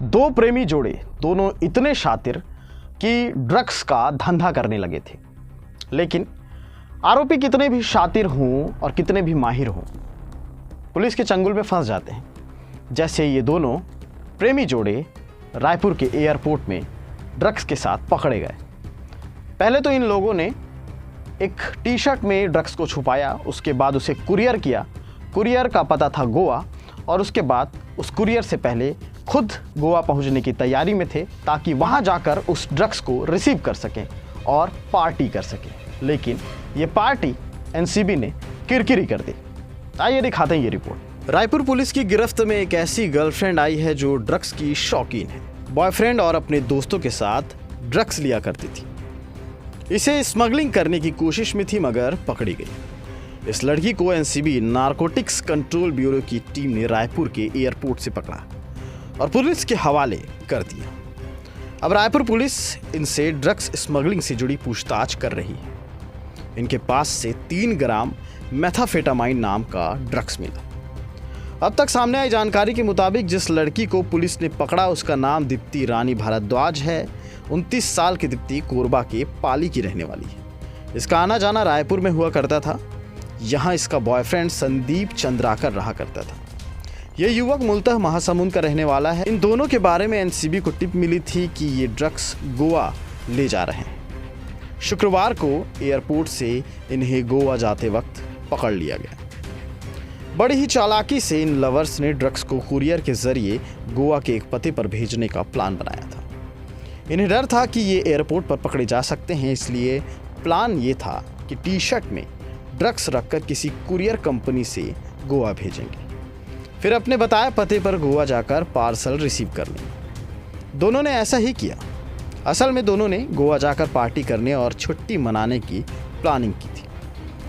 दो प्रेमी जोड़े, दोनों इतने शातिर कि ड्रग्स का धंधा करने लगे थे। लेकिन आरोपी कितने भी शातिर हों और कितने भी माहिर हों, पुलिस के चंगुल में फंस जाते हैं। जैसे ये दोनों प्रेमी जोड़े रायपुर के एयरपोर्ट में ड्रग्स के साथ पकड़े गए। पहले तो इन लोगों ने एक टी शर्ट में ड्रग्स को छुपाया, उसके बाद उसे कुरियर किया। कुरियर का पता था गोवा, और उसके बाद उस कुरियर से पहले खुद गोवा पहुंचने की तैयारी में थे ताकि वहां जाकर उस ड्रग्स को रिसीव कर सकें और पार्टी कर सकें। लेकिन ये पार्टी एनसीबी ने किरकिरी कर दी। आइए दिखाते हैं ये रिपोर्ट। रायपुर पुलिस की गिरफ्त में एक ऐसी गर्लफ्रेंड आई है जो ड्रग्स की शौकीन है। बॉयफ्रेंड और अपने दोस्तों के साथ ड्रग्स लिया करती थी। इसे स्मगलिंग करने की कोशिश में थी मगर पकड़ी गई। इस लड़की को एनसीबी नारकोटिक्स कंट्रोल ब्यूरो की टीम ने रायपुर के एयरपोर्ट से पकड़ा और पुलिस के हवाले कर दिया। अब रायपुर पुलिस इनसे ड्रग्स स्मगलिंग से जुड़ी पूछताछ कर रही है। इनके पास से 3 ग्राम मेथाफेटामाइन नाम का ड्रग्स मिला। अब तक सामने आई जानकारी के मुताबिक जिस लड़की को पुलिस ने पकड़ा उसका नाम दीप्ति रानी भारद्वाज है। 29 साल की दीप्ति कोरबा के पाली की रहने वाली है। इसका आना जाना रायपुर में हुआ करता था। यहाँ इसका बॉयफ्रेंड संदीप चंद्राकर रहा करता था। यह युवक मूलतः महासमुंद का रहने वाला है। इन दोनों के बारे में एनसीबी को टिप मिली थी कि ये ड्रग्स गोवा ले जा रहे हैं। शुक्रवार को एयरपोर्ट से इन्हें गोवा जाते वक्त पकड़ लिया गया। बड़ी ही चालाकी से इन लवर्स ने ड्रग्स को कुरियर के जरिए गोवा के एक पते पर भेजने का प्लान बनाया था। इन्हें डर था कि ये एयरपोर्ट पर पकड़े जा सकते हैं, इसलिए प्लान ये था कि टी शर्ट में ड्रग्स रखकर किसी कुरियर कंपनी से गोवा भेजेंगे, फिर अपने बताए पते पर गोवा जाकर पार्सल रिसीव कर लेंगे। दोनों ने ऐसा ही किया। असल में दोनों ने गोवा जाकर पार्टी करने और छुट्टी मनाने की प्लानिंग की थी।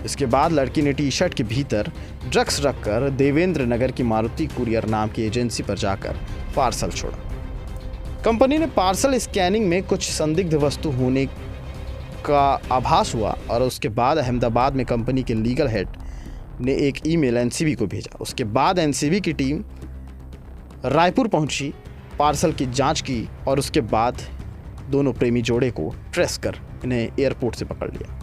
इसके बाद लड़की ने टी शर्ट के भीतर ड्रग्स रखकर देवेंद्र नगर की मारुति कुरियर नाम की एजेंसी पर जाकर पार्सल छोड़ा। कंपनी ने पार्सल स्कैनिंग में कुछ संदिग्ध वस्तु होने का आभास हुआ और उसके बाद अहमदाबाद में कंपनी के लीगल हेड ने एक ईमेल एनसीबी को भेजा। उसके बाद एनसीबी की टीम रायपुर पहुंची, पार्सल की जांच की और उसके बाद दोनों प्रेमी जोड़े को ट्रेस कर इन्हें एयरपोर्ट से पकड़ लिया।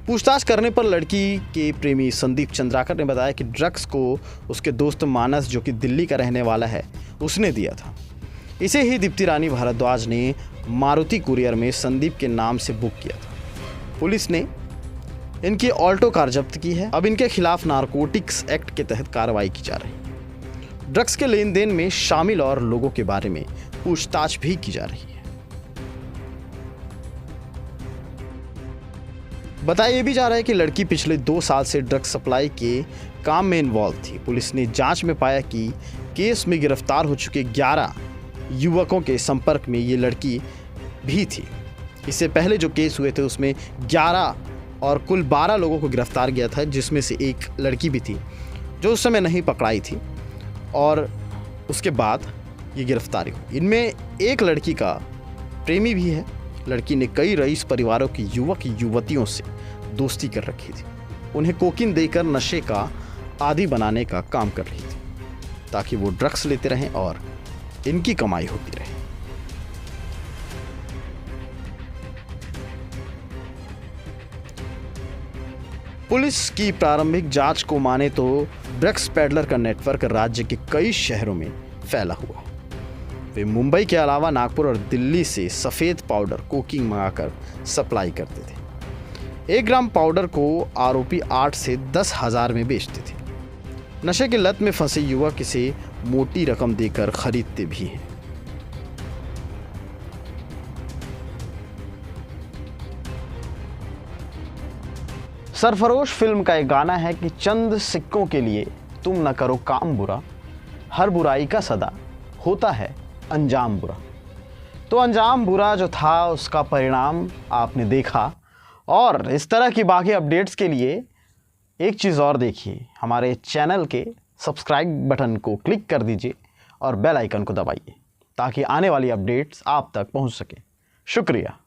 पूछताछ करने पर लड़की के प्रेमी संदीप चंद्राकर ने बताया कि ड्रग्स को उसके दोस्त मानस, जो कि दिल्ली का रहने वाला है, उसने दिया था। इसे ही दीप्ति रानी भारद्वाज ने मारुति कुरियर में संदीप के नाम से बुक किया था। पुलिस ने इनकी ऑल्टो कार जब्त की है। अब इनके खिलाफ नारकोटिक्स एक्ट के तहत कार्रवाई की जा रही है। ड्रग्स के लेन देन में शामिल और लोगों के बारे में पूछताछ भी की जा रही है। बताया ये भी जा रहा है कि लड़की पिछले 2 साल से ड्रग्स सप्लाई के काम में इन्वॉल्व थी। पुलिस ने जांच में पाया कि केस में गिरफ्तार हो चुके 11 युवकों के संपर्क में ये लड़की भी थी। इससे पहले जो केस हुए थे उसमें 11 और कुल 12 लोगों को गिरफ्तार किया था, जिसमें से एक लड़की भी थी जो उस समय नहीं पकड़ाई थी और उसके बाद ये गिरफ्तारी हुई। इनमें एक लड़की का प्रेमी भी है। लड़की ने कई रईस परिवारों के युवक युवतियों से दोस्ती कर रखी थी। उन्हें कोकीन देकर नशे का आदी बनाने का काम कर रही थी ताकि वो ड्रग्स लेते रहें और इनकी कमाई होती रहे। पुलिस की प्रारंभिक जांच को माने तो ड्रग्स पेडलर का नेटवर्क राज्य के कई शहरों में फैला हुआ है। वे मुंबई के अलावा नागपुर और दिल्ली से सफ़ेद पाउडर कोकीन मंगाकर सप्लाई करते थे। 1 ग्राम पाउडर को आरोपी 8 से 10 हज़ार में बेचते थे। नशे की लत में फंसे युवक इसे मोटी रकम देकर खरीदते भी हैं। सरफरोश फिल्म का एक गाना है कि चंद सिक्कों के लिए तुम न करो काम बुरा, हर बुराई का सदा होता है अंजाम बुरा। तो अंजाम बुरा जो था उसका परिणाम आपने देखा। और इस तरह की बाकी अपडेट्स के लिए एक चीज़ और देखिए, हमारे चैनल के सब्सक्राइब बटन को क्लिक कर दीजिए और बेल आइकन को दबाइए ताकि आने वाली अपडेट्स आप तक पहुंच सके। शुक्रिया।